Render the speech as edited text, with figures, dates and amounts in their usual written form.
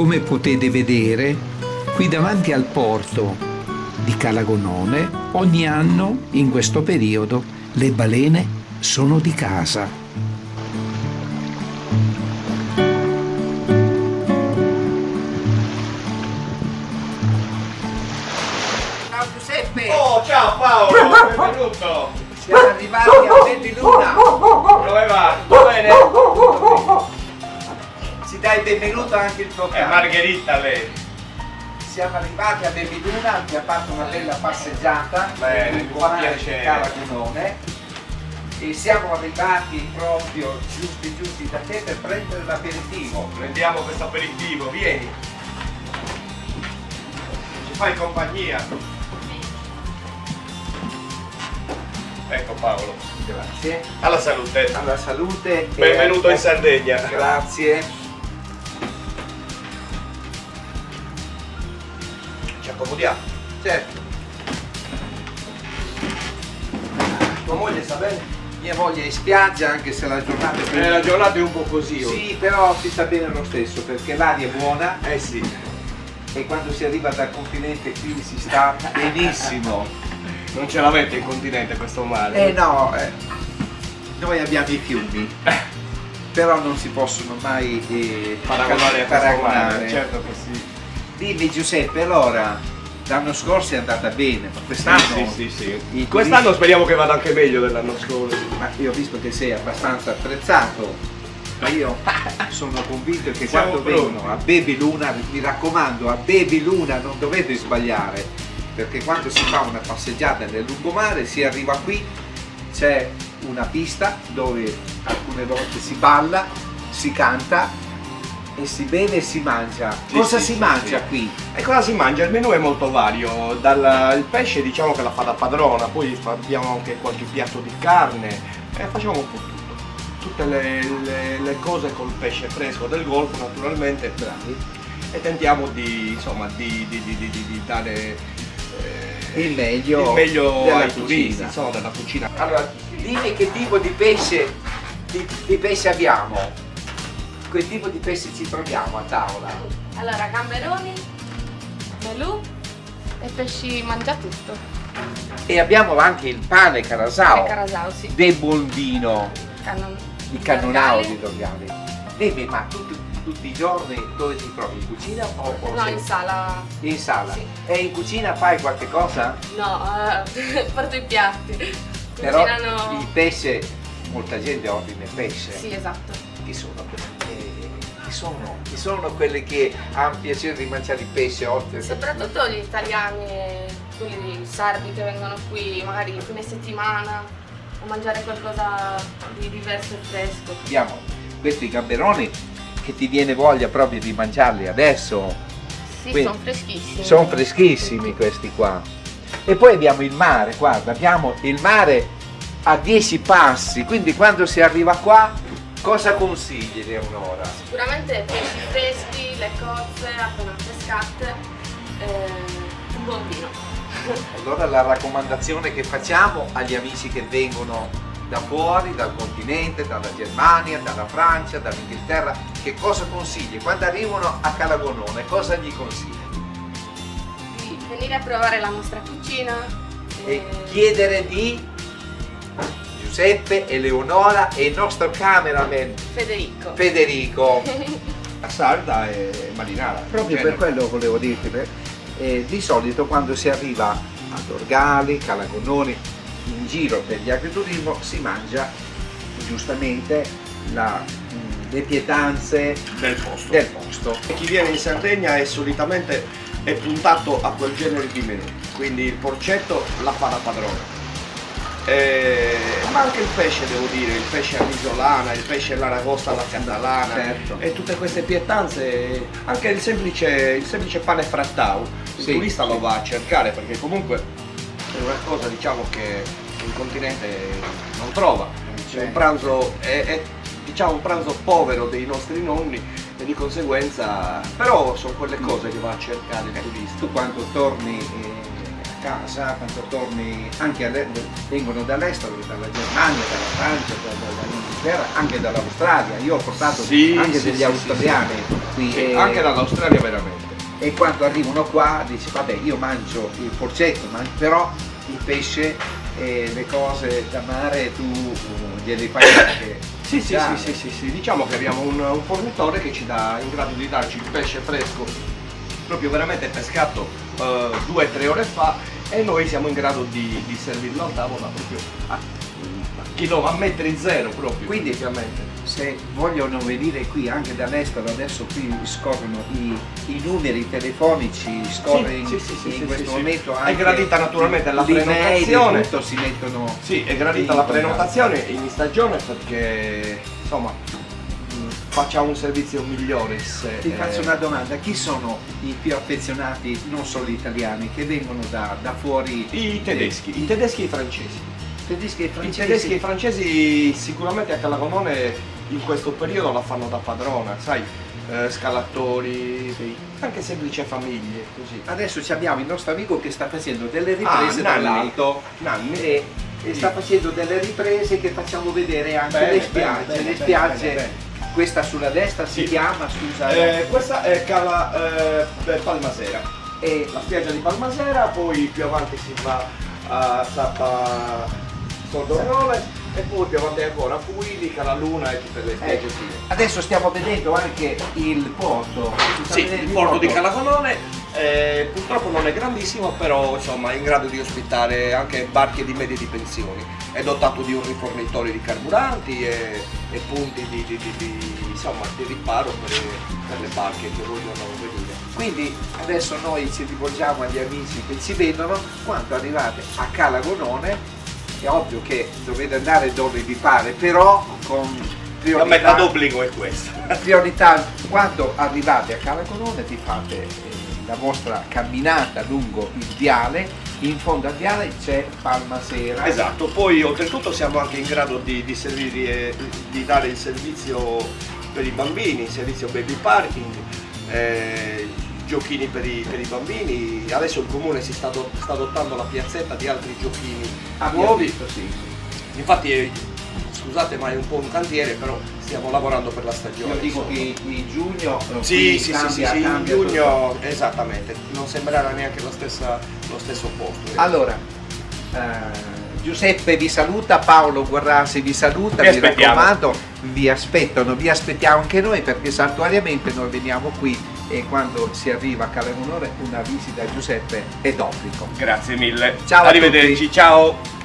Come potete vedere, qui davanti al porto di Calagonone, ogni anno in questo periodo le balene sono di casa. Ciao Giuseppe! Oh, ciao Paolo, benvenuto! Siamo arrivati a Belliluna! Come va? Tutto bene? Ci dai il benvenuto anche il tuo È cane. Margherita lei. Siamo arrivati a Belliluna, abbiamo fatto una bella passeggiata Bene, nel mi fa lungomare di piacere. Calagonone e siamo arrivati proprio giusti da te per prendere l'aperitivo. Prendiamo questo aperitivo, vieni. Ci fai compagnia. Ecco Paolo. Grazie. Alla salute. Alla salute. Benvenuto in Sardegna. Grazie. Ci accomodiamo. Certo. Tua moglie sta bene? Mia moglie è in spiaggia anche se la giornata è più... La giornata è un po' così. Sì, però si sta bene lo stesso perché l'aria è buona Eh sì. e quando si arriva dal continente qui si sta benissimo. Non ce l'avete in continente questo mare? No, noi abbiamo i fiumi, però non si possono mai Paragonare a questo mare. Certo che sì. Dimmi Giuseppe, allora, l'anno scorso è andata bene, ma quest'anno... Sì. Quest'anno speriamo che vada anche meglio dell'anno scorso. Ma io ho visto che sei abbastanza attrezzato, ma io sono convinto che Siamo quando pronti. vengono a Baby Luna, mi raccomando, a Baby Luna non dovete sbagliare, perché quando si fa una passeggiata nel lungomare si arriva qui, c'è una pista dove alcune volte si balla, si canta e si beve e si mangia. Sì, Cosa sì, si sì, mangia sì. qui? E cosa si mangia? Il menù è molto vario, il pesce diciamo che la fa da padrona, poi abbiamo anche qualche piatto di carne e facciamo un po' tutto. Tutte le cose col pesce fresco del golfo naturalmente, Bravi. e tentiamo di dare Il meglio della della ai turisti, cucina. insomma, della cucina. Allora, dimmi che tipo di pesce, di pesce abbiamo, che tipo di pesce ci troviamo a tavola. Allora, gamberoni, melù e pesci mangia tutto. E abbiamo anche il pane carasao, E carasau, sì. del buondino, Cannon. di cannonao di Dorgali. Dorgali. Dimmi, ma tutti i giorni dove ti trovi? In cucina o No, sei- in sala. in sala? Sì. E in cucina fai qualche cosa? No, porto i piatti. Però Cucinano. il pesce, molta gente ordina il pesce. Sì, esatto. Chi sono chi sono quelli che hanno piacere di mangiare il pesce oltre? Soprattutto gli italiani e quelli sardi che vengono qui magari fine settimana a mangiare qualcosa di diverso e fresco. Abbiamo questi gamberoni che ti viene voglia proprio di mangiarli adesso. Sì, Quindi, sono freschissimi. Sono freschissimi questi qua. E poi abbiamo il mare, guarda, abbiamo il mare a 10 passi, quindi quando si arriva qua, cosa consigli Leonora? Sicuramente pesci freschi, le cozze appena pescate, un buon vino. Allora la raccomandazione che facciamo agli amici che vengono da fuori, dal continente, dalla Germania, dalla Francia, dall'Inghilterra, che cosa consigli? Quando arrivano a Calagonone, cosa gli consigli? Di venire a provare la nostra cucina. E chiedere di Giuseppe, Eleonora e il nostro cameraman Federico. Federico. Sarda e marinara. Proprio per quello volevo dirti, di solito quando si arriva a Dorgali, Calagonone, in giro per gli agriturismo si mangia giustamente le pietanze del posto. del posto. Chi viene in Sardegna solitamente è puntato a quel genere di menù, quindi il porcetto la fa da padrona. Ma anche il pesce, devo dire, il pesce all'isolana, il pesce all'aragosta alla catalana, Certo. e tutte queste pietanze, anche il semplice pane frattau, il Sì, turista lo sì. va a cercare perché comunque è una cosa diciamo che il continente non trova. È un pranzo, è diciamo un pranzo povero dei nostri nonni e di conseguenza, però sono quelle cose che va a cercare il turista. Tu quando torni a casa, quando torni anche vengono dall'estero, dalla Germania, dalla Francia, dall'Inghilterra, anche dall'Australia. Io ho portato anche degli australiani qui. Sì, anche dall'Australia veramente. E quando arrivano qua dici vabbè, io mangio il porcetto, però il pesce e le cose da mare tu glieli fai anche. Sì, diciamo che abbiamo un fornitore che ci dà in grado di darci il pesce fresco, proprio veramente pescato 2 o 3 ore fa, e noi siamo in grado di servirlo a tavola proprio a metri zero proprio. Quindi praticamente. Se vogliono venire qui anche dall'estero, adesso qui scorrono i numeri telefonici, scorre in questo momento anche è gradita naturalmente la l'email, prenotazione, tutto si mettono. Sì, è gradita la prenotazione in stagione, perché insomma facciamo un servizio migliore. Ti faccio una domanda: chi sono i più affezionati, non solo italiani, che vengono da fuori? I tedeschi e i francesi. Tedeschi e I tedeschi e i francesi sicuramente a Calagonone in questo periodo la fanno da padrona, sai, scalatori, anche semplici famiglie, così. Adesso abbiamo il nostro amico che sta facendo delle riprese dall'alto. Nanni. E sta facendo delle riprese che facciamo vedere anche Bene, le spiagge. bene, Le spiagge, bene. questa sulla destra si chiama, scusa. Questa è Cala Palmasera, E la spiaggia di Palmasera, poi più avanti si va a Sappa Sordornole e poi più avanti ancora Fuili, Calaluna e tutte le spiagge. adesso stiamo vedendo anche il porto. Sì, il porto di Calagonone purtroppo non è grandissimo, però insomma è in grado di ospitare anche barche di medie dimensioni. È dotato di un rifornitore di carburanti e punti di riparo per le barche che vogliono venire. Quindi adesso noi ci rivolgiamo agli amici che ci vedono: quando arrivate a Calagonone è ovvio che dovete andare dove vi pare, però con La meta d'obbligo è questa. priorità. Quando arrivate a Calagonone vi fate la vostra camminata lungo il viale, in fondo al viale c'è Palmasera. Esatto, poi oltretutto siamo anche in grado di dare il servizio per i bambini, il servizio baby parking, giochini per i bambini. Adesso il comune si sta adottando la piazzetta di altri giochini nuovi. Visto, sì. Infatti scusate ma è un po' un cantiere, però stiamo lavorando per la stagione. Io dico che in giugno Sì, qui cambia in tutto. giugno esattamente, non sembrerà neanche lo stesso posto. Allora, Giuseppe vi saluta, Paolo Guarrasi vi saluta, Vi mi aspettiamo. raccomando, vi aspettiamo anche noi, perché saltuariamente noi veniamo qui e quando si arriva a Calagonone una visita a Giuseppe è d'obbligo. Grazie mille. Ciao a Arrivederci, tutti. ciao.